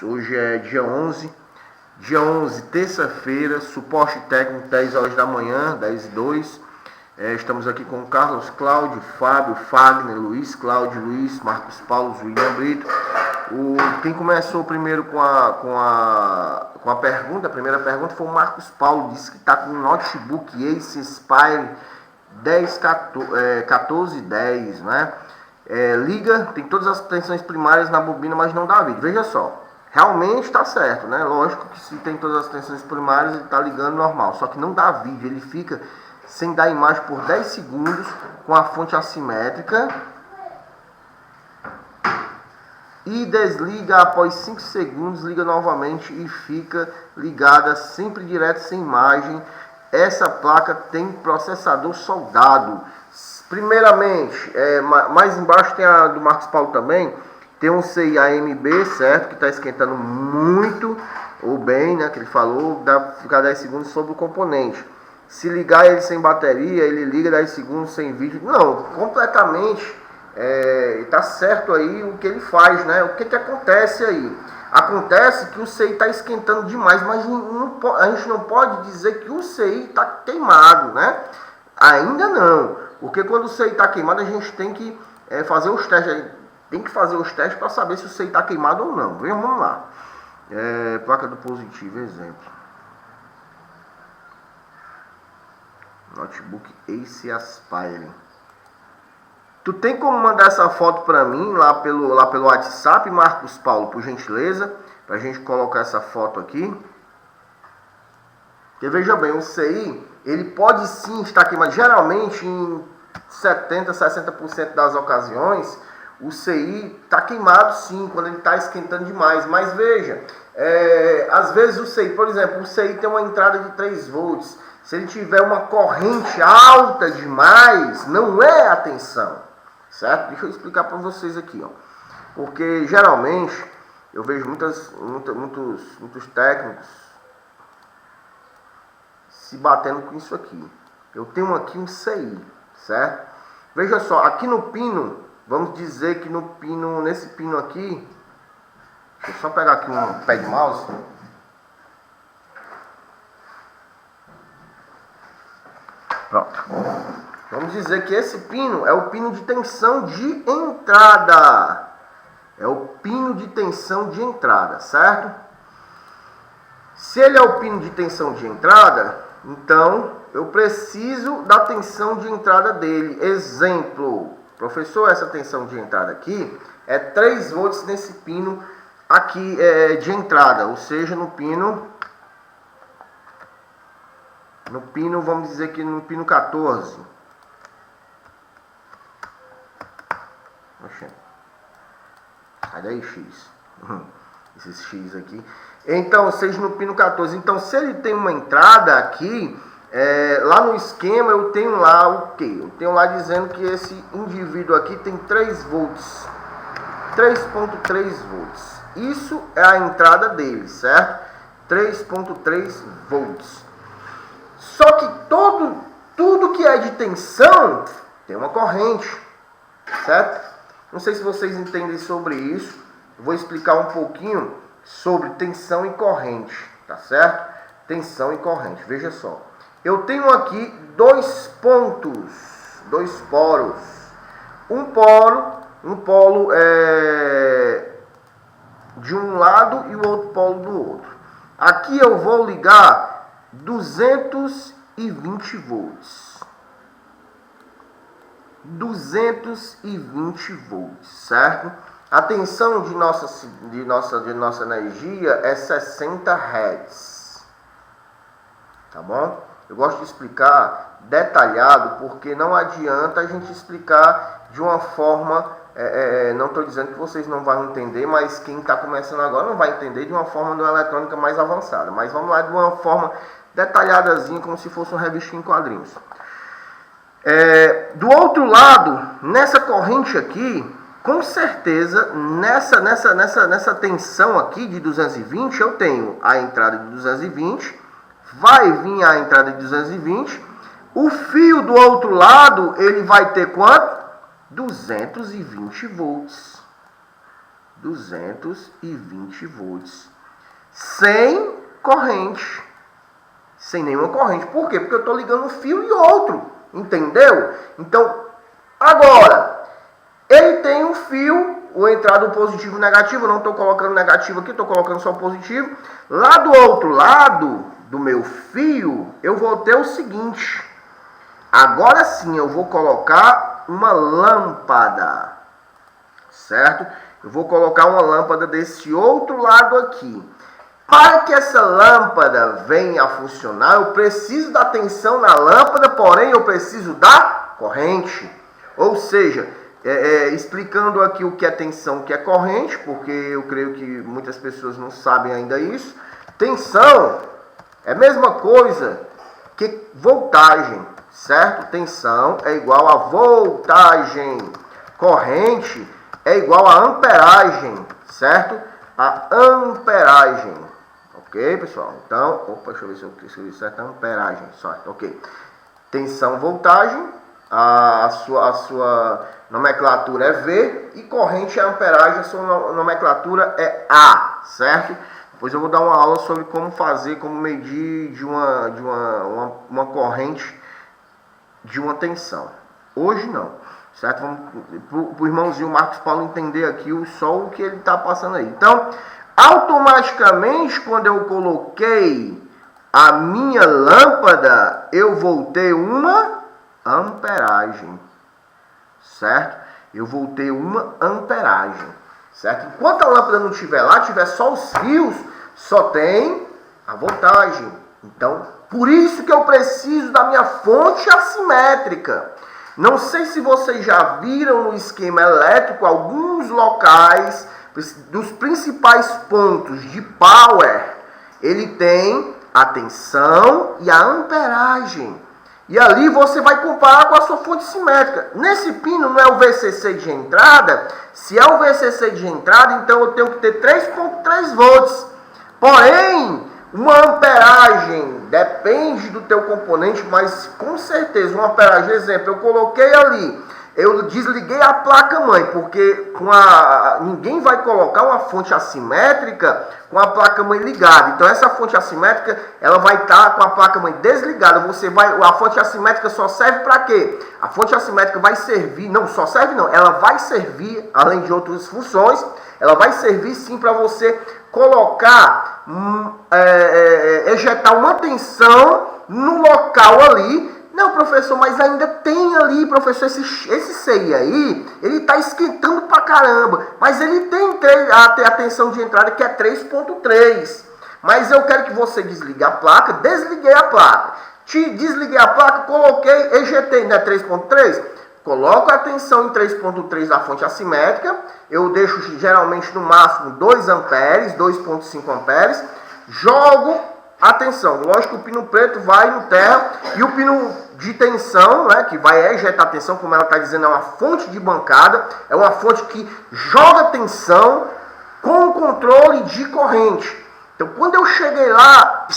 Hoje é dia 11, terça-feira, suporte técnico 10 horas da manhã, 10h02. Estamos aqui com Carlos Cláudio, Fábio, Fagner, Luiz Cláudio, Luiz, Marcos Paulo, William Brito. Quem começou primeiro com a pergunta, a primeira pergunta foi o Marcos Paulo, disse que está com um notebook Ace Aspire 1410, né? Liga, tem todas as tensões primárias na bobina, mas não dá vídeo. Veja só, realmente está certo, né? Lógico que se tem todas as tensões primárias, ele está ligando normal, só que não dá vídeo, ele fica sem dar imagem por 10 segundos com a fonte assimétrica e desliga após 5 segundos, liga novamente e fica ligada sempre direto sem imagem. Essa placa tem processador soldado. Primeiramente, mais embaixo tem a do Marcos Paulo também, tem um CI AMB, certo, que está esquentando muito, ou bem, né, que ele falou, dá para ficar 10 segundos sobre o componente. Se ligar ele sem bateria, ele liga 10 segundos sem vídeo. Não, completamente, tá certo aí o que ele faz, né? O que acontece aí? Acontece que o CI está esquentando demais, mas a gente não pode dizer que o CI está queimado, né? Ainda não, porque quando o CI está queimado, a gente tem que fazer os testes, para saber se o CI está queimado ou não. Vamos lá. Placa do positivo, exemplo. Notebook Ace Aspire. Tu tem como mandar essa foto para mim lá pelo WhatsApp, Marcos Paulo, por gentileza, pra gente colocar essa foto aqui? Porque veja bem, o CI, ele pode sim estar queimado. Geralmente em 70, 60% das ocasiões, o CI está queimado sim, quando ele está esquentando demais. Mas veja, às vezes o CI, por exemplo, o CI tem uma entrada de 3 volts. Se ele tiver uma corrente alta demais, não é a tensão, certo? Deixa eu explicar para vocês aqui, ó. Porque geralmente eu vejo muitos técnicos se batendo com isso aqui. Eu tenho aqui um CI, certo? Veja só, aqui no pino, vamos dizer que nesse pino aqui, deixa eu só pegar aqui um pé de mouse. Pronto. Vamos dizer que esse pino é o pino de tensão de entrada. É o pino de tensão de entrada, certo? Se ele é o pino de tensão de entrada, então eu preciso da tensão de entrada dele. Exemplo, professor, essa tensão de entrada aqui é 3 volts nesse pino aqui de entrada, ou seja, no pino, vamos dizer que no pino 14. Oxê. Sai daí, X. Esses X aqui. Então, seja no pino 14. Então, se ele tem uma entrada aqui, lá no esquema eu tenho lá o quê? Eu tenho lá dizendo que esse indivíduo aqui tem 3 volts. 3.3 volts. Isso é a entrada dele, certo? 3.3 volts. Só que tudo que é de tensão tem uma corrente, certo? Não sei se vocês entendem sobre isso. Vou explicar um pouquinho sobre tensão e corrente, tá certo? Tensão e corrente. Veja só. Eu tenho aqui 2 pontos, 2 poros. Um polo de um lado e o outro polo do outro. Aqui eu vou ligar 220 volts. 220 volts, certo? A tensão de nossa energia é 60 Hz. Tá bom? Eu gosto de explicar detalhado, porque não adianta a gente explicar de uma forma, não estou dizendo que vocês não vão entender, mas quem está começando agora não vai entender de uma forma de uma eletrônica mais avançada. Mas vamos lá de uma forma detalhadazinha, como se fosse uma revistinha em quadrinhos. Do outro lado, nessa corrente aqui, com certeza, nessa tensão aqui de 220, eu tenho a entrada de 220, vai vir a entrada de 220, o fio do outro lado, ele vai ter quanto? 220 volts. 220 volts. Sem corrente. Sem nenhuma corrente. Por quê? Porque eu estou ligando um fio e outro. Entendeu? Então, agora, ele tem um fio, o entrada positivo e negativo. Eu não estou colocando negativo aqui, estou colocando só positivo. Lá do outro lado do meu fio, eu vou ter o seguinte. Agora sim, eu vou colocar uma lâmpada. Certo? Eu vou colocar uma lâmpada desse outro lado aqui. Para que essa lâmpada venha a funcionar, eu preciso da tensão na lâmpada, porém eu preciso da corrente. Ou seja, explicando aqui o que é tensão, o que é corrente, porque eu creio que muitas pessoas não sabem ainda isso. Tensão é a mesma coisa que voltagem, certo? Tensão é igual a voltagem. Corrente é igual a amperagem, certo? A amperagem. Ok, pessoal? Então, deixa eu ver se eu escrevi certo. Amperagem, certo? Ok. Tensão, voltagem. A sua nomenclatura é V. E corrente é amperagem. A sua nomenclatura é A, certo? Depois eu vou dar uma aula sobre como fazer, como medir de uma corrente de uma tensão. Hoje não. Certo? Vamos para o irmãozinho Marcos Paulo entender aqui só o que ele está passando aí. Então, automaticamente, quando eu coloquei a minha lâmpada, eu vou ter uma amperagem. Certo? Eu vou ter uma amperagem. Certo? Enquanto a lâmpada não estiver lá, tiver só os fios, só tem a voltagem. Então, por isso que eu preciso da minha fonte assimétrica. Não sei se vocês já viram no esquema elétrico alguns locais dos principais pontos de power. Ele tem a tensão e a amperagem. E ali você vai comparar com a sua fonte simétrica. Nesse pino não é o VCC de entrada. Se é o VCC de entrada, então eu tenho que ter 3,3 volts. Porém, uma amperagem depende do teu componente, mas com certeza uma amperagem, exemplo, eu coloquei ali, eu desliguei a placa-mãe, porque ninguém vai colocar uma fonte assimétrica com a placa-mãe ligada. Então essa fonte assimétrica, ela vai estar com a placa-mãe desligada. A fonte assimétrica só serve para quê? A fonte assimétrica vai servir, não só serve não, ela vai servir, além de outras funções, ela vai servir sim para você colocar, ejetar uma tensão no local ali. Não, professor, mas ainda tem ali, professor, esse CI aí, ele está esquentando pra caramba. Mas ele tem a tensão de entrada que é 3,3. Mas eu quero que você desligue a placa, desliguei a placa. Desliguei a placa, coloquei, ejetei, né, 3,3. Coloco a tensão em 3,3 da fonte assimétrica. Eu deixo geralmente no máximo 2 amperes, 2,5 amperes. Jogo a tensão. Lógico que o pino preto vai no terra e o pino de tensão, né, que vai ejetar tensão, como ela está dizendo, é uma fonte de bancada, é uma fonte que joga tensão com controle de corrente. Então, quando eu cheguei lá,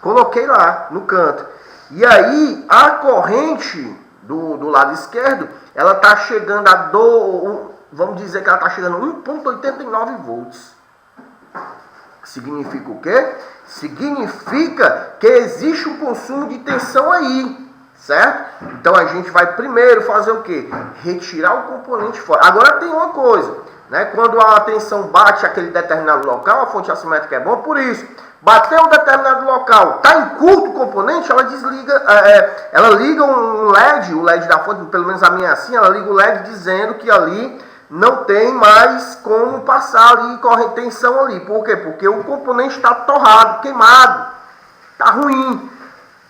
coloquei lá no canto. E aí, a corrente do lado esquerdo, ela está chegando a vamos dizer que ela está chegando a 1,89 volts. Significa o quê? Significa que existe um consumo de tensão aí, certo? Então a gente vai primeiro fazer o quê? Retirar o componente fora. Agora tem uma coisa, né? Quando a tensão bate aquele determinado local, a fonte assimétrica é boa por isso. Bateu um determinado local, está em curto o componente, ela desliga, ela liga um LED, o LED da fonte, pelo menos a minha é assim, ela liga o LED dizendo que ali não tem mais como passar ali, corre tensão ali. Por quê? Porque o componente está torrado, queimado, está ruim.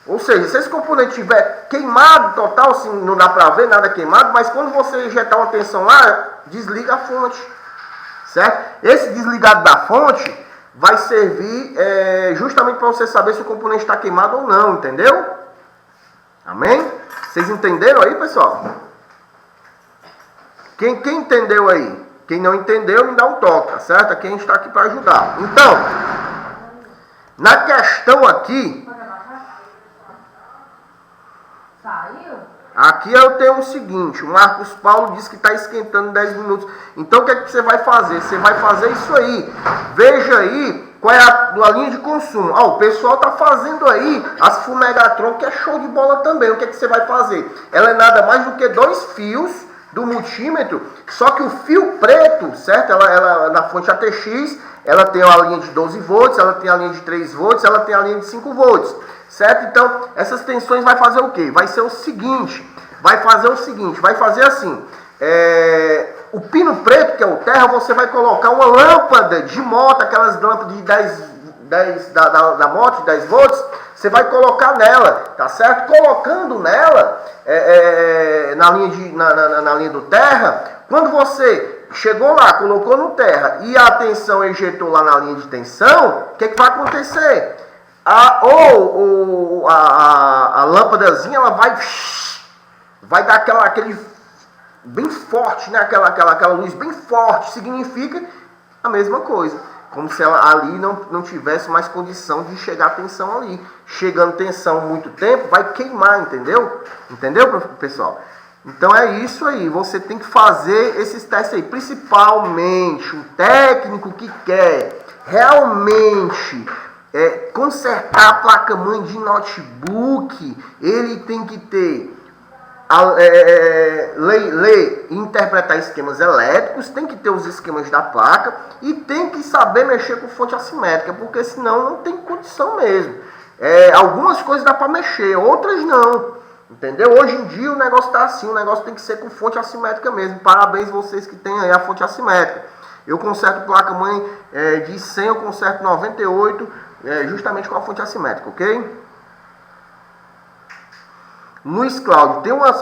Ou seja, se esse componente estiver queimado total, assim, não dá para ver nada queimado, mas quando você injetar uma tensão lá, desliga a fonte, certo? Esse desligado da fonte vai servir justamente para você saber se o componente está queimado ou não, entendeu? Amém? Vocês entenderam aí, pessoal? Quem entendeu aí? Quem não entendeu, me dá um toque, tá certo? Aqui a gente está aqui para ajudar. Então, na questão aqui... Saiu? Aqui eu tenho o seguinte, o Marcos Paulo disse que está esquentando 10 minutos. Então o que é que você vai fazer? Você vai fazer isso aí. Veja aí qual é a linha de consumo. O pessoal está fazendo aí as Fumegatron, que é show de bola também. O que é que você vai fazer? Ela é nada mais do que 2 fios do multímetro, só que o fio preto, certo? Ela na fonte ATX, ela tem a linha de 12 volts, ela tem a linha de 3 volts, ela tem a linha de 5 volts, certo? Então, essas tensões vai fazer o quê? Vai ser o seguinte, vai fazer assim, o pino preto, que é o terra, você vai colocar uma lâmpada de moto, aquelas lâmpadas de 10 da moto, de 10 volts, você vai colocar nela, tá certo? Colocando nela, na linha do terra, quando você chegou lá, colocou no terra e a tensão ejetou lá na linha de tensão, o que vai acontecer? A lâmpadazinha, ela vai dar aquele bem forte, né? Aquela luz bem forte, significa a mesma coisa. Como se ela ali não tivesse mais condição de chegar a tensão ali. Chegando tensão muito tempo, vai queimar, entendeu? Entendeu, pessoal? Então é isso aí, você tem que fazer esses testes aí. Principalmente o técnico que quer realmente consertar a placa-mãe de notebook, ele tem que ter ler e interpretar esquemas elétricos, tem que ter os esquemas da placa e tem que saber mexer com fonte assimétrica, porque senão não tem condição mesmo. Algumas coisas dá para mexer, outras não, entendeu? Hoje em dia o negócio está assim, o negócio tem que ser com fonte assimétrica mesmo. Parabéns vocês que têm aí a fonte assimétrica. Eu conserto placa-mãe de 100, eu conserto 98, justamente com a fonte assimétrica, ok? Luiz Cláudio, tem uma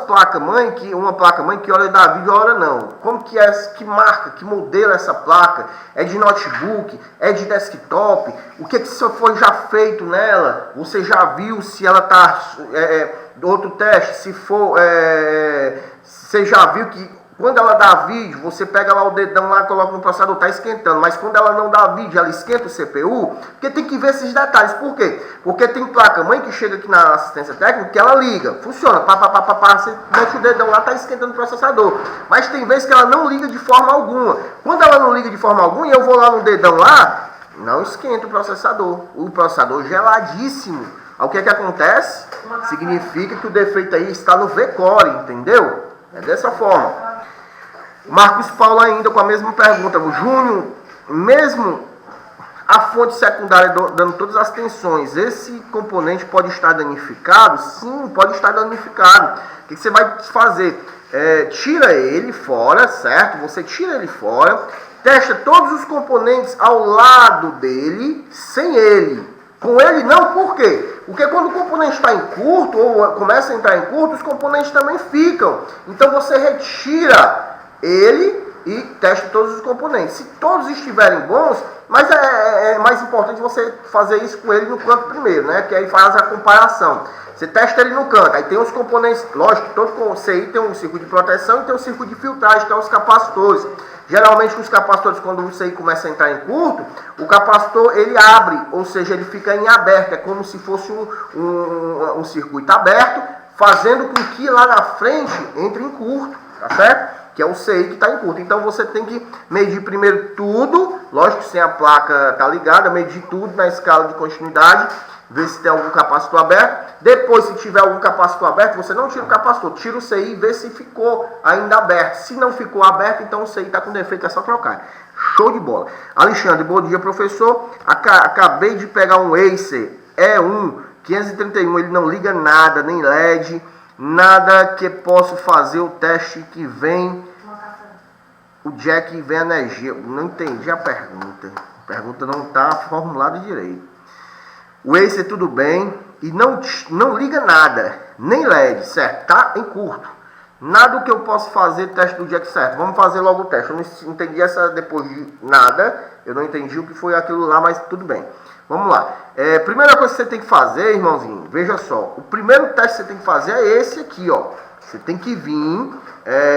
placa-mãe que olha da vídeo, olha não. Como que é, que marca, que modelo é essa placa? É de notebook? É de desktop? O que foi já feito nela? Você já viu se ela está... outro teste, se for... você já viu que quando ela dá vídeo, você pega lá o dedão lá, coloca no processador, tá esquentando. Mas quando ela não dá vídeo, ela esquenta o CPU. Porque tem que ver esses detalhes. Por quê? Porque tem placa-mãe que chega aqui na assistência técnica, que ela liga, funciona, você mete o dedão lá, tá esquentando o processador. Mas tem vezes que ela não liga de forma alguma. Quando ela não liga de forma alguma, e eu vou lá no dedão lá, não esquenta o processador. O processador geladíssimo. O que é que acontece? Significa que o defeito aí está no V-Core, entendeu? É dessa forma. Marcos Paulo ainda com a mesma pergunta. O Júnior, mesmo a fonte secundária dando todas as tensões, esse componente pode estar danificado? Sim, pode estar danificado. O que você vai fazer? Tira ele fora, certo? Você tira ele fora, testa todos os componentes ao lado dele, sem ele. Com ele não, por quê? Porque quando o componente está em curto, ou começa a entrar em curto, os componentes também ficam. Então você retira ele e testa todos os componentes. Se todos estiverem bons, mas é mais importante você fazer isso com ele no canto primeiro, né? Que aí faz a comparação. Você testa ele no canto, aí tem os componentes, lógico, todo CI tem um circuito de proteção e tem um circuito de filtragem, que é os capacitores. Geralmente os capacitores, quando o CI começa a entrar em curto, o capacitor ele abre, ou seja, ele fica em aberto, é como se fosse um circuito aberto, fazendo com que lá na frente entre em curto, tá certo? Que é o CI que está em curto. Então você tem que medir primeiro tudo, lógico que sem a placa tá ligada, medir tudo na escala de continuidade, ver se tem algum capacitor aberto. Depois, se tiver algum capacitor aberto, você não tira o capacitor, tira o CI e vê se ficou ainda aberto. Se não ficou aberto, então o CI está com defeito, é só trocar. Show de bola. Alexandre, bom dia, professor. Acabei de pegar um Acer E1 531, ele não liga nada, nem LED, nada que posso fazer o teste que vem, o jack vem energia. Não entendi a pergunta. A pergunta não está formulada direito. O Acer tudo bem e não liga nada, nem LED, certo? Tá em curto. Nada que eu possa fazer teste do jack certo. Vamos fazer logo o teste. Eu não entendi essa depois de nada. Eu não entendi o que foi aquilo lá, mas tudo bem. Vamos lá. Primeira coisa que você tem que fazer, irmãozinho, veja só. O primeiro teste que você tem que fazer é esse aqui, ó. Você tem que vir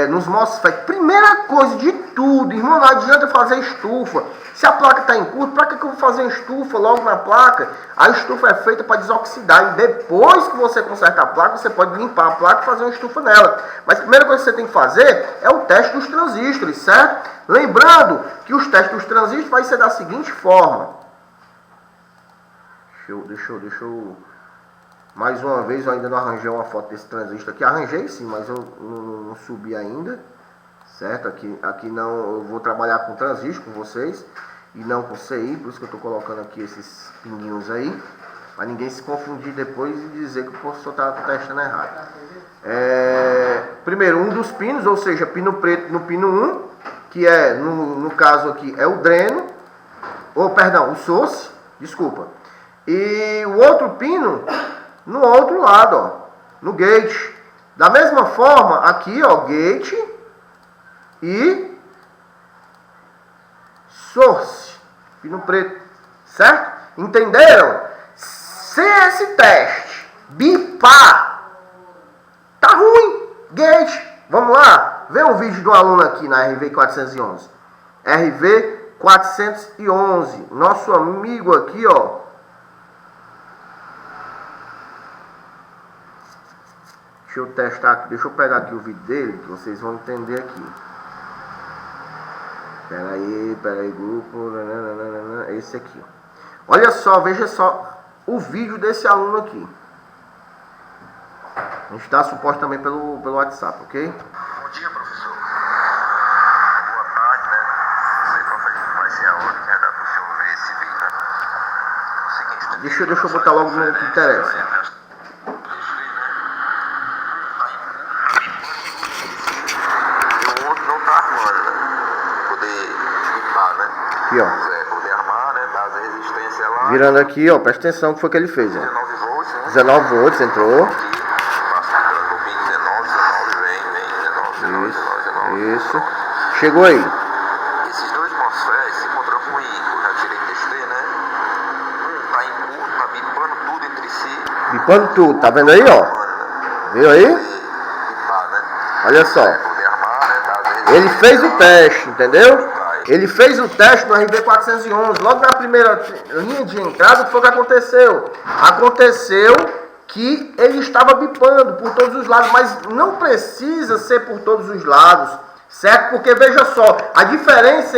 nos MOSFET. Primeira coisa de tudo, irmão, não adianta fazer estufa. Se a placa está em curto, para que eu vou fazer uma estufa logo na placa? A estufa é feita para desoxidar e depois que você conserta a placa, você pode limpar a placa e fazer uma estufa nela. Mas a primeira coisa que você tem que fazer é o teste dos transistores, certo? Lembrando que os testes dos transistores vai ser da seguinte forma. Deixa eu... Mais uma vez, eu ainda não arranjei uma foto desse transistor aqui. Arranjei sim, mas eu não subi ainda. Certo? Aqui não, eu vou trabalhar com transistor com vocês e não com CI, por isso que eu estou colocando aqui esses pinguinhos aí, para ninguém se confundir depois e dizer que o professor está testando errado. Primeiro, um dos pinos, ou seja, pino preto no pino 1, que é, no caso aqui, é o dreno, ou perdão, o source, desculpa. E o outro pino no outro lado, ó, no gate. Da mesma forma, aqui, ó, gate e source, pino preto, certo? Entenderam? Se esse teste bipar, tá ruim, gate. Vamos lá, vê um vídeo do aluno aqui na RV411. RV411, nosso amigo aqui, ó. Deixa eu testar aqui, deixa eu pegar aqui o vídeo dele, que vocês vão entender aqui. Pera aí, grupo, esse aqui. Olha só, veja só o vídeo desse aluno aqui. A gente dá suporte também pelo WhatsApp, ok? Bom dia, professor. Boa tarde, né? Não sei qual vai ser a hora que vai dar para o senhor ver esse vídeo, né? O seguinte... Deixa eu botar logo no que interessa. Aqui, ó. Poder armar, né? Dar a resistência lá. Virando aqui, ó. Presta atenção o que foi que ele fez, ó. 19 volts, né? 19 volts, entrou. Passa no pin 19, vem, 19. Isso. Chegou aí. Esses dois MOSFETs se encontram com o I, eu já tirei e testei, né? Tá em curto, tá bipando tudo entre si. Bipando tudo, tá vendo aí, ó? Viu aí? Bipar, né? Olha só. Poder armar, né? Ele fez o teste, entendeu? Ele fez o teste no RV411, logo na primeira linha de entrada, o que foi que aconteceu? Aconteceu que ele estava bipando por todos os lados, mas não precisa ser por todos os lados, certo? Porque veja só, a diferença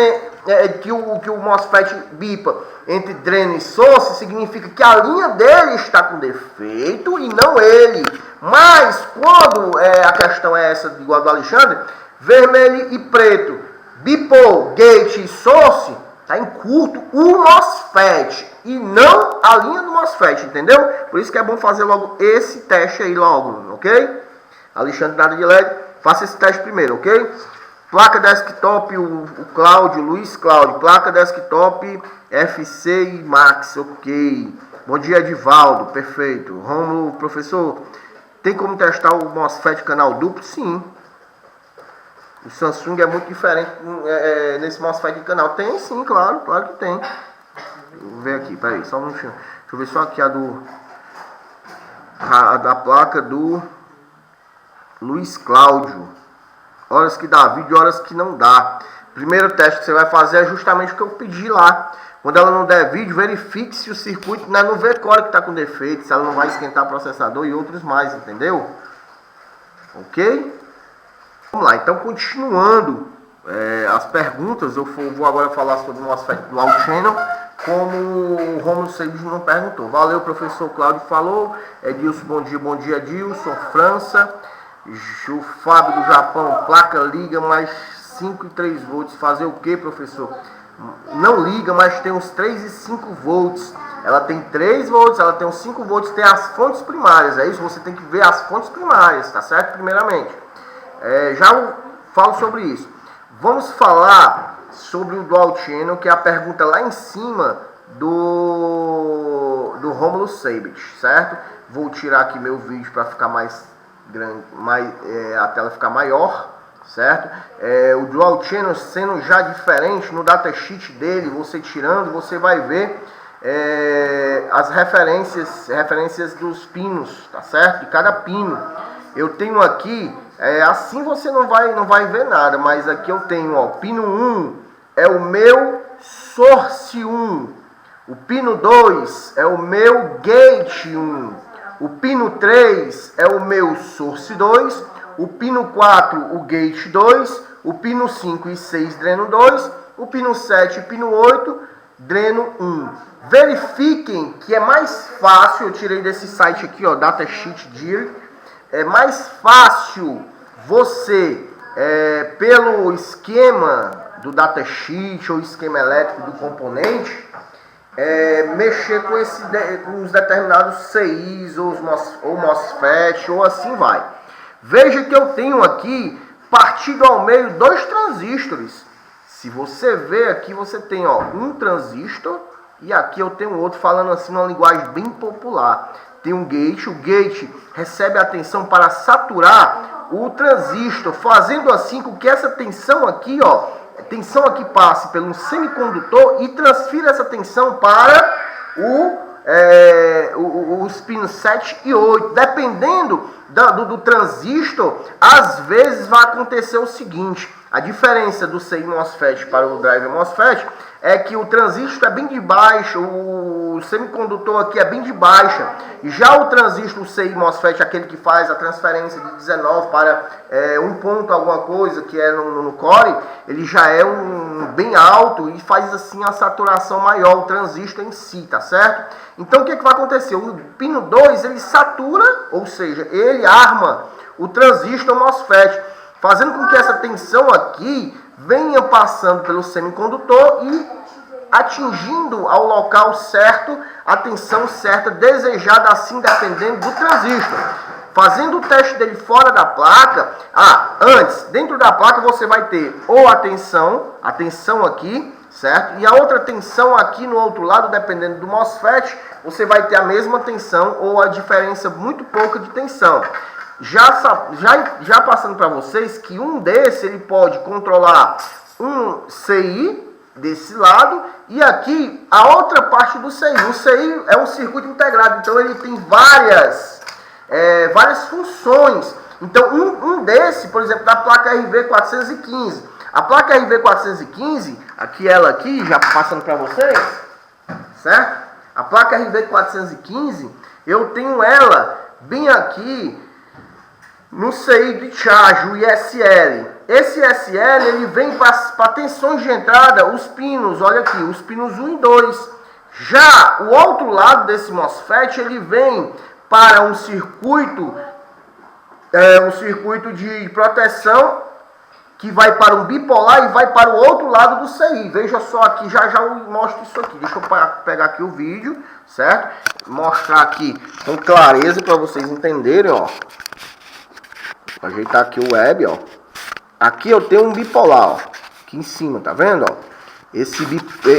que o MOSFET bipa entre dreno e source significa que a linha dele está com defeito e não ele. Mas quando a questão é essa, igual a do Alexandre, vermelho e preto, bipou, gate e source, tá em curto o MOSFET e não a linha do MOSFET, entendeu? Por isso que é bom fazer logo esse teste aí logo, ok? Alexandre nada de LED, faça esse teste primeiro, ok? Placa desktop, o Cláudio, Luiz Cláudio, placa desktop FC e Max, ok. Bom dia, Edivaldo, perfeito. Romulo, professor, tem como testar o MOSFET canal duplo? Sim. O Samsung é muito diferente nesse MOSFET de canal. Tem sim, claro que tem. Vou ver aqui, peraí, só um minutinho. Deixa eu ver só aqui a da placa do Luiz Cláudio. Horas que dá vídeo, horas que não dá. Primeiro teste que você vai fazer é justamente o que eu pedi lá. Quando ela não der vídeo, verifique se o circuito não é no V-Core que está com defeito, se ela não vai esquentar o processador e outros mais, entendeu? Ok? Vamos lá, então continuando as perguntas, eu vou agora falar sobre o MOSFET Dual Channel, como o Romulo Seixas não perguntou. Valeu, professor Cláudio falou. Edilson, bom dia, Edilson. França, o Fábio do Japão, placa liga, mais 5 e 3 volts. Fazer o que, professor? Não liga, mas tem uns 3 e 5 volts. Ela tem 3 volts, ela tem uns 5 volts, tem as fontes primárias, é isso? Você tem que ver as fontes primárias, tá certo? Primeiramente. Já eu falo sobre isso. Vamos falar sobre o Dual Channel, que é a pergunta lá em cima do Romulo Seixas, certo? Vou tirar aqui meu vídeo para ficar mais grande, a tela ficar maior, certo? O Dual Channel sendo já diferente no datasheet dele, você tirando, você vai ver as referências dos pinos, tá certo? De cada pino. Eu tenho aqui, assim você não vai ver nada, mas aqui eu tenho, ó, pino 1 é o meu source 1. O pino 2 é o meu gate 1. O pino 3 é o meu source 2. O pino 4, o gate 2. O pino 5 e 6, dreno 2. O pino 7 e pino 8, dreno 1. Verifiquem que é mais fácil, eu tirei desse site aqui, ó, Datasheet Dir. É mais fácil você, pelo esquema do datasheet ou esquema elétrico do componente, mexer com os determinados CIs ou MOSFET ou assim vai. Veja que eu tenho aqui, partido ao meio, 2 transistores. Se você ver aqui, você tem um transistor e aqui eu tenho outro, falando assim numa linguagem bem popular. Tem um gate, o gate recebe a tensão para saturar o transistor, fazendo assim com que essa tensão aqui, passe pelo semicondutor e transfira essa tensão para os pinos 7 e 8. Dependendo do transistor, às vezes vai acontecer o seguinte: a diferença do CI MOSFET para o driver MOSFET é que o transistor é bem de baixa, o semicondutor aqui é bem de baixa. Já o transistor, o CI MOSFET, aquele que faz a transferência de 19 para 1 ponto alguma coisa, que é no core, ele já é bem alto e faz assim a saturação maior, o transistor em si, tá certo? Então o que vai acontecer? O pino 2, ele satura, ou seja, ele arma o transistor MOSFET, fazendo com que essa tensão aqui venha passando pelo semicondutor e atingindo ao local certo, a tensão certa, desejada assim, dependendo do transistor. Fazendo o teste dele fora da placa, antes, dentro da placa você vai ter ou a tensão aqui, certo? E a outra tensão aqui no outro lado, dependendo do MOSFET, você vai ter a mesma tensão ou a diferença muito pouca de tensão. Já passando para vocês que um desse ele pode controlar um CI desse lado e aqui a outra parte do CI. O CI é um circuito integrado, então ele tem várias funções. Então um desse, por exemplo, da placa RV415. A placa RV415, ela aqui, já passando para vocês, certo? A placa RV415, eu tenho ela bem aqui no CI de charge, o ISL. Esse ISL, ele vem para tensões de entrada, os pinos, olha aqui, os pinos 1 e 2. Já o outro lado desse MOSFET, ele vem para um circuito de proteção, que vai para um bipolar e vai para o outro lado do CI. Veja só aqui, já eu mostro isso aqui. Deixa eu pegar aqui o vídeo, certo? Mostrar aqui com clareza para vocês entenderem, ó. Vou ajeitar aqui o web, ó. Aqui eu tenho um bipolar, ó. Aqui em cima, tá vendo, ó? Esse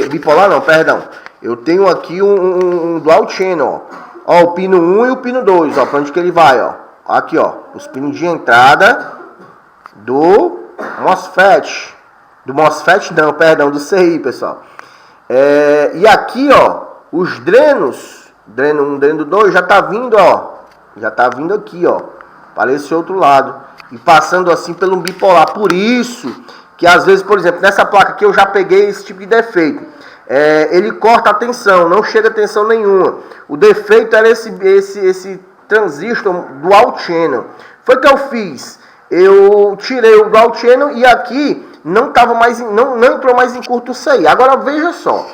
bipolar não, perdão. Eu tenho aqui um dual channel, ó. Ó, o pino 1 e o pino 2, ó. Pra onde que ele vai, ó. Aqui, ó. Os pinos de entrada do MOSFET. Do MOSFET não, perdão, do CI, pessoal. E aqui, ó, os drenos. Dreno 1, dreno 2 já tá vindo, ó. Já tá vindo aqui, ó. Para esse outro lado. E passando assim pelo bipolar. Por isso que às vezes, por exemplo, nessa placa aqui eu já peguei esse tipo de defeito. Ele corta a tensão, não chega a tensão nenhuma. O defeito era esse transistor dual channel. Foi que eu fiz. Eu tirei o dual channel e aqui não entrou mais em curto CI. Agora veja só.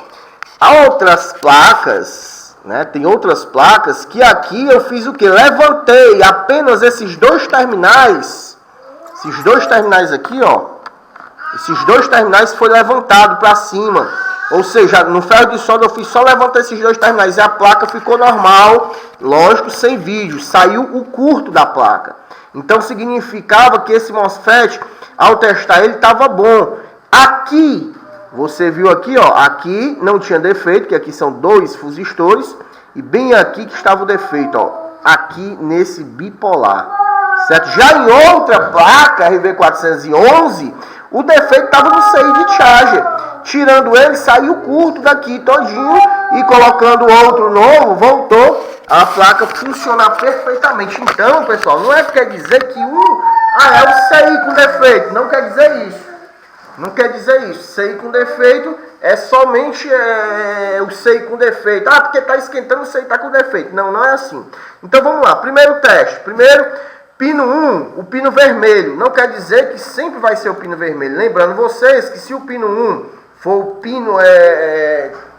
Há outras placas, né? Tem outras placas que aqui eu fiz o que? Levantei apenas esses dois terminais. Esses dois terminais aqui, ó. Esses dois terminais foi levantado para cima. Ou seja, no ferro de solda eu fiz só levantar esses dois terminais e a placa ficou normal, lógico, sem vídeo. Saiu o curto da placa. Então significava que esse MOSFET, ao testar ele, estava bom. Aqui, você viu aqui, ó, aqui não tinha defeito, que aqui são dois fusistores. E bem aqui que estava o defeito, ó, aqui nesse bipolar. Certo? Já em outra placa, RV411, o defeito estava no CI de charger. Tirando ele, saiu curto daqui todinho e colocando outro novo, voltou a placa funcionar perfeitamente. Então, pessoal, não quer dizer que é o CI com defeito. Não quer dizer isso. Não quer dizer isso. CI com defeito é somente o CI com defeito. Ah, porque está esquentando, o CI está com defeito. Não, não é assim. Então vamos lá, primeiro teste. Primeiro, pino 1, o pino vermelho. Não quer dizer que sempre vai ser o pino vermelho. Lembrando vocês que se o pino 1 for o pino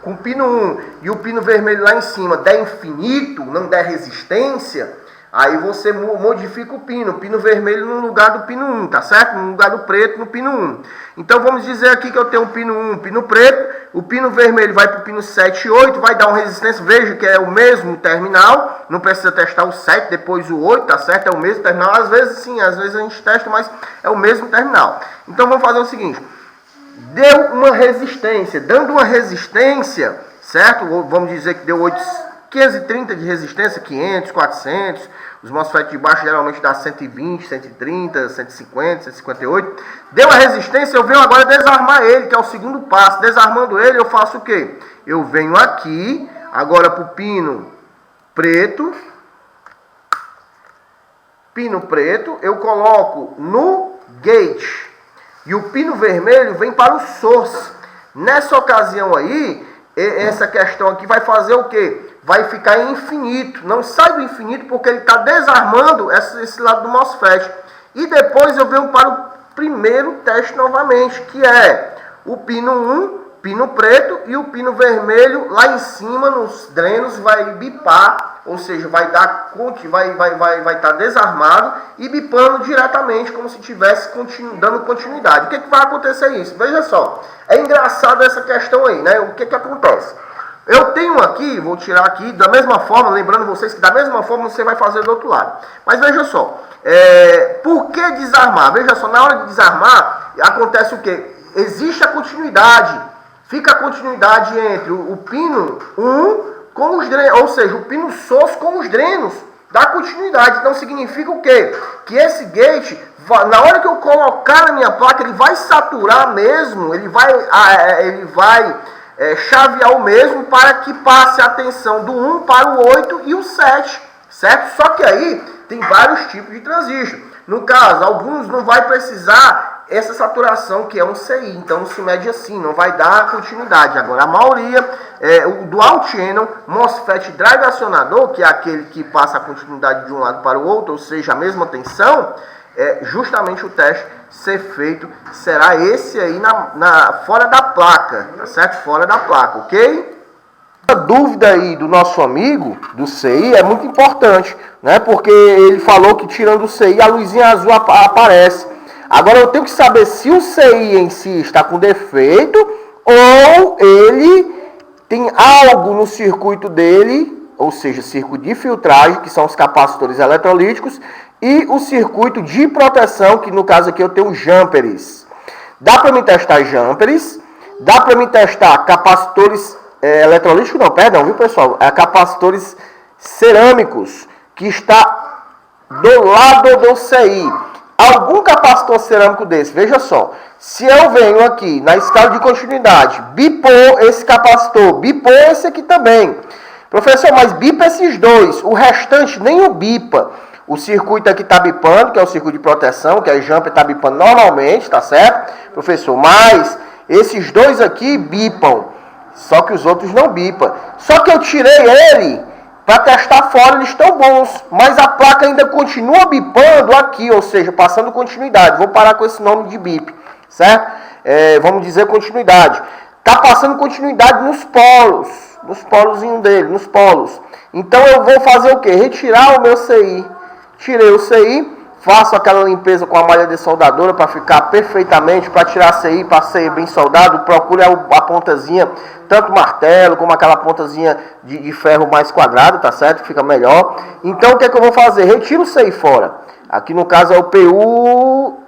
com pino 1 e o pino vermelho lá em cima der infinito, não der resistência, aí você modifica o pino vermelho no lugar do pino 1, tá certo? No lugar do preto no pino 1. Então vamos dizer aqui que eu tenho um pino 1, pino preto, o pino vermelho vai para o pino 7 e 8, vai dar uma resistência, veja que é o mesmo terminal, não precisa testar o 7, depois o 8, tá certo? É o mesmo terminal, às vezes sim, às vezes a gente testa, mas é o mesmo terminal. Então vamos fazer o seguinte, deu uma resistência, dando uma resistência, certo? Vamos dizer que deu 530 de resistência, 500, 400, os MOSFET de baixo geralmente dá 120, 130, 150, 158. Deu a resistência, eu venho agora desarmar ele, que é o segundo passo. Desarmando ele, eu faço o quê? Eu venho aqui, agora para o pino preto, eu coloco no gate. E o pino vermelho vem para o source. Nessa ocasião aí, essa questão aqui vai fazer o quê? Vai ficar em infinito. Não sai do infinito porque ele está desarmando esse lado do MOSFET. E depois eu venho para o primeiro teste novamente, que é o pino 1, pino preto, e o pino vermelho lá em cima nos drenos vai bipar, ou seja, vai estar desarmado e bipando diretamente como se estivesse dando continuidade. O que vai acontecer isso? Veja só, é engraçado essa questão aí, né? O que acontece? Eu tenho aqui, vou tirar aqui, da mesma forma, lembrando vocês que da mesma forma você vai fazer do outro lado. Mas veja só, por que desarmar? Veja só, na hora de desarmar, acontece o quê? Existe a continuidade, fica a continuidade entre o pino 1 com os drenos, ou seja, o pino source com os drenos, dá continuidade. Então significa o quê? Que esse gate, na hora que eu colocar na minha placa, ele vai saturar mesmo, ele vai chavear o mesmo para que passe a tensão do 1 para o 8 e o 7, certo? Só que aí tem vários tipos de transistor. No caso, alguns não vai precisar essa saturação, que é um CI, então não se mede assim, não vai dar continuidade. Agora, a maioria, o dual channel, MOSFET drive acionador, que é aquele que passa a continuidade de um lado para o outro, ou seja, a mesma tensão, justamente o teste ser feito será esse aí fora da placa, tá certo? Fora da placa, ok? A dúvida aí do nosso amigo do CI é muito importante, né? Porque ele falou que tirando o CI a luzinha azul aparece. Agora eu tenho que saber se o CI em si está com defeito ou ele tem algo no circuito dele, ou seja, circuito de filtragem, que são os capacitores eletrolíticos, e o circuito de proteção, que no caso aqui eu tenho jumpers. Dá para me testar jumpers, dá para me testar capacitores eletrolíticos, não, perdão, viu pessoal? Capacitores cerâmicos, que está do lado do CI. Algum capacitor cerâmico desse, veja só, se eu venho aqui na escala de continuidade, bipou esse capacitor, bipou esse aqui também. Professor, mas bipa esses dois, o restante nem o bipa. O circuito aqui está bipando, que é o circuito de proteção, que a jumper está bipando normalmente, tá certo? Professor, mas esses dois aqui bipam, só que os outros não bipam. Só que eu tirei ele para testar fora, eles estão bons, mas a placa ainda continua bipando aqui, ou seja, passando continuidade. Vou parar com esse nome de bip, certo? Vamos dizer continuidade. Está passando continuidade nos polozinhos dele, nos polos. Então eu vou fazer o quê? Retirar o meu CI. Tirei o CI, faço aquela limpeza com a malha de soldadora para ficar perfeitamente, para tirar CI, para ser bem soldado. Procure a pontazinha, tanto martelo como aquela pontazinha de ferro mais quadrado, tá certo? Fica melhor. Então o que é que eu vou fazer? Retiro o CI fora. Aqui no caso é o PU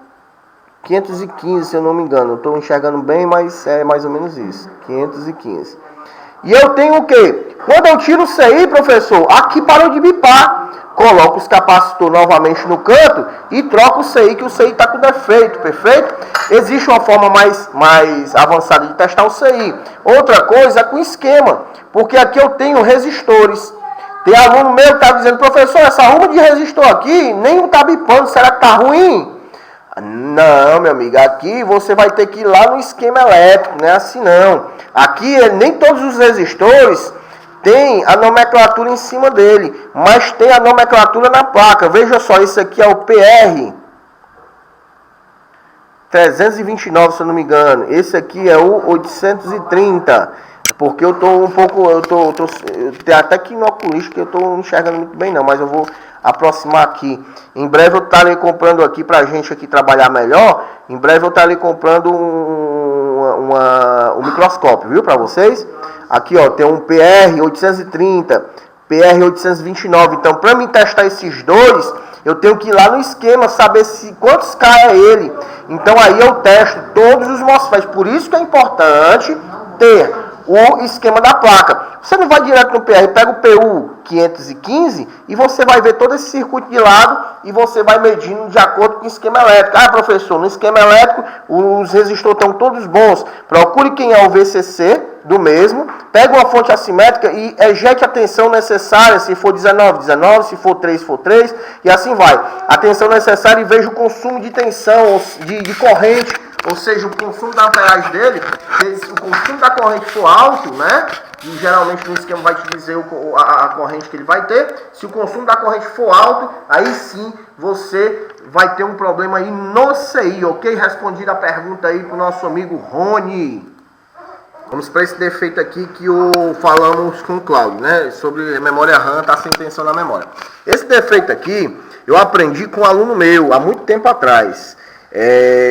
515, se eu não me engano. Estou enxergando bem, mas é mais ou menos isso. 515. E eu tenho o quê? Quando eu tiro o CI, professor, aqui parou de bipar. Coloco os capacitores novamente no canto e troco o CI, que o CI está com defeito, perfeito? Existe uma forma mais avançada de testar o CI. Outra coisa é com esquema, porque aqui eu tenho resistores. Tem aluno meu que está dizendo, professor, essa arma de resistor aqui nem está bipando, será que está ruim? Não, meu amigo, aqui você vai ter que ir lá no esquema elétrico, não é assim não. Aqui nem todos os resistores tem a nomenclatura em cima dele, mas tem a nomenclatura na placa. Veja só, isso aqui é o PR 329, se eu não me engano. Esse aqui é o 830. Porque eu tô um pouco, eu tenho até que no oculista que eu tô enxergando muito bem não, mas eu vou aproximar aqui. Em breve eu estarei comprando aqui pra gente aqui trabalhar melhor. Em breve eu estarei comprando um microscópio, viu, pra vocês. Aqui, ó, tem um PR 830, PR 829. Então, para mim testar esses dois, eu tenho que ir lá no esquema, saber quantos K é ele. Então, aí eu testo todos os MOSFETs. Por isso que é importante ter o esquema da placa. Você não vai direto no PR, pega o PU 515 e você vai ver todo esse circuito de lado e você vai medindo de acordo com o esquema elétrico. Ah, professor, no esquema elétrico os resistores estão todos bons. Procure quem é o VCC do mesmo, pega uma fonte assimétrica e ejete a tensão necessária, se for 19, 19, se for 3, for 3, e assim vai. A tensão necessária e veja o consumo de tensão, de corrente, ou seja, o consumo da amperagem dele, se o consumo da corrente for alto, né? E geralmente no esquema vai te dizer a corrente que ele vai ter. Se o consumo da corrente for alto, aí sim você vai ter um problema aí no CI, ok? Respondida a pergunta aí pro nosso amigo Rony. Vamos para esse defeito aqui que falamos com o Cláudio, né? Sobre memória RAM, tá sem tensão na memória. Esse defeito aqui eu aprendi com um aluno meu há muito tempo atrás.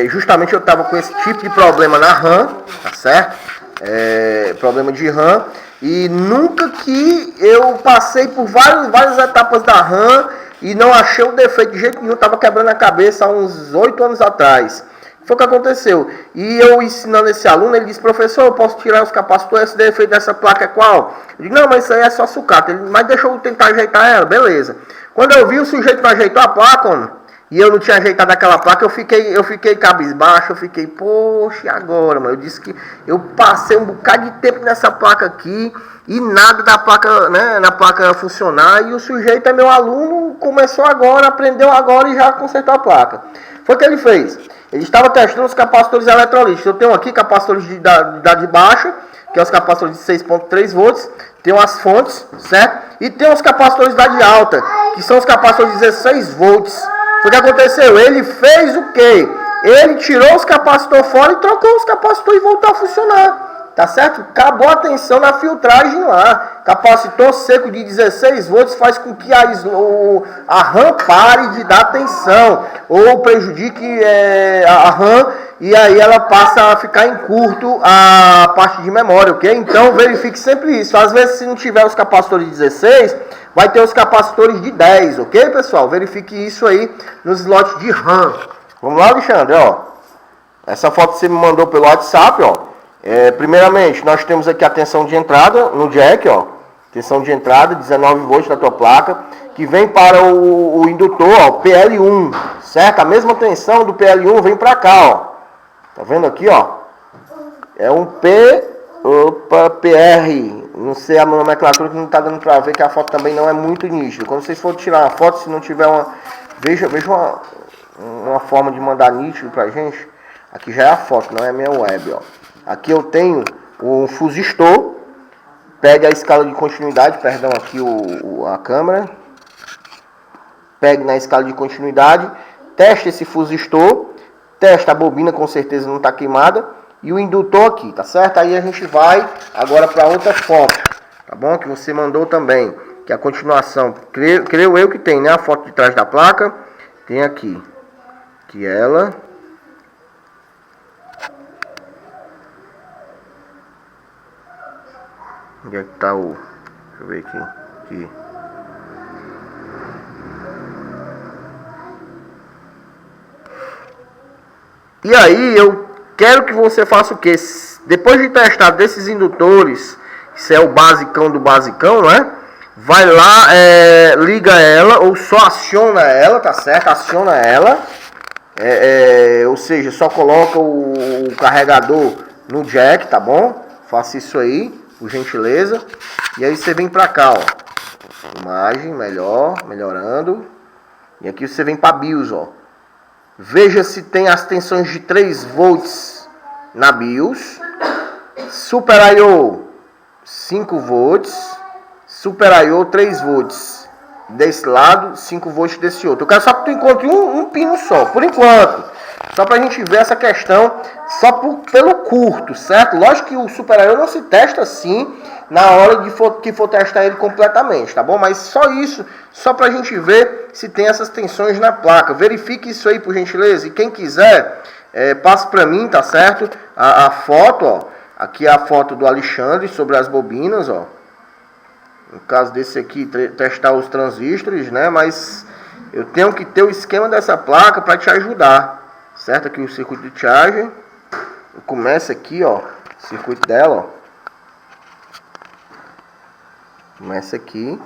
Justamente eu estava com esse tipo de problema na RAM, tá certo? Problema de RAM. E nunca que eu passei por várias etapas da RAM e não achei o defeito de jeito nenhum. Estava quebrando a cabeça há uns 8 anos atrás. Foi o que aconteceu. E eu ensinando esse aluno, ele disse, professor, eu posso tirar os capacitores, esse defeito dessa placa é qual? Eu digo, não, mas isso aí é só sucata. Ele, mas deixa eu tentar ajeitar ela, beleza. Quando eu vi o sujeito não ajeitou a placa, homem, e eu não tinha ajeitado aquela placa, eu fiquei cabisbaixo, eu fiquei, poxa, e agora, mano? Eu disse que eu passei um bocado de tempo nessa placa aqui e nada da placa, né, na placa funcionar, e o sujeito é meu aluno, começou agora, aprendeu agora e já consertou a placa. Foi o que ele fez. Ele estava testando os capacitores eletrolíticos. Eu tenho aqui capacitores de idade baixa, que é os capacitores de 6.3 volts, tem umas fontes, certo? E tem os capacitores de idade alta, que são os capacitores de 16 volts. O que aconteceu? Ele fez o quê? Ele tirou os capacitores fora e trocou os capacitores e voltou a funcionar. Tá certo? Acabou a tensão na filtragem lá. Capacitor seco de 16 volts faz com que a RAM pare de dar tensão ou prejudique a RAM e aí ela passa a ficar em curto a parte de memória, ok? Então verifique sempre isso. Às vezes se não tiver os capacitores de 16, vai ter os capacitores de 10, ok, pessoal? Verifique isso aí nos slots de RAM. Vamos lá, Alexandre, ó. Essa foto você me mandou pelo WhatsApp, ó. Primeiramente, nós temos aqui a tensão de entrada no jack, ó. Tensão de entrada, 19 volts da tua placa, que vem para o indutor, ó, PL1, certo? A mesma tensão do PL1 vem para cá, ó. Tá vendo aqui, ó? É um PR, não sei a nomenclatura que não tá dando para ver, que a foto também não é muito nítida. Quando vocês forem tirar uma foto, se não tiver veja uma forma de mandar nítido pra gente. Aqui já é a foto, não é a minha web, ó. Aqui eu tenho um fusistor, pegue a escala de continuidade, perdão, aqui a câmera, pegue na escala de continuidade, teste esse fusistor, testa a bobina, com certeza não está queimada, e o indutor aqui, tá certo? Aí a gente vai agora para outra foto, tá bom? Que você mandou também, que é a continuação, creio eu que tem, né? A foto de trás da placa, tem aqui, que ela... Onde é que tá deixa eu ver aqui. E aí eu quero que você faça o que? Depois de testar desses indutores, isso é o basicão do basicão, né? Vai lá, liga ela ou só aciona ela, tá certo? Aciona ela. Ou seja, só coloca o carregador no jack, tá bom? Faça isso aí, por gentileza. E aí você vem pra cá, ó. Imagem, melhorando. E aqui você vem pra BIOS, ó. Veja se tem as tensões de 3 volts na BIOS. Super I/O 5 volts. Super I/O 3 volts desse lado, 5 volts desse outro. Eu quero só que tu encontre um pino só, por enquanto. Só pra gente ver essa questão só pelo curto, certo? Lógico que o Super I/O não se testa assim na hora que for testar ele completamente, tá bom? Mas só isso, só pra gente ver se tem essas tensões na placa. Verifique isso aí, por gentileza. E quem quiser, passe pra mim, tá certo? A foto, ó. Aqui é a foto do Alexandre sobre as bobinas, ó. No caso desse aqui, testar os transistores, né? Mas eu tenho que ter o esquema dessa placa para te ajudar, certo? Aqui o circuito de charge. Começa aqui, ó, o circuito dela, ó. Começa aqui.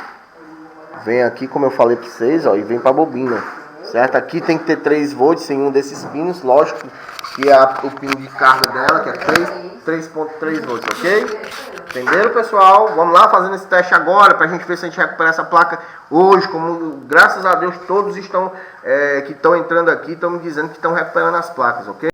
Vem aqui, como eu falei para vocês, ó, e vem para a bobina, certo? Aqui tem que ter 3 volts em um desses pinos, lógico que é o pino de carga dela, que é 3.3 volts, ok? Entenderam, pessoal? Vamos lá fazendo esse teste agora pra gente ver se a gente recupera essa placa hoje. Como graças a Deus todos estão que estão entrando aqui estão me dizendo que estão recuperando as placas, ok?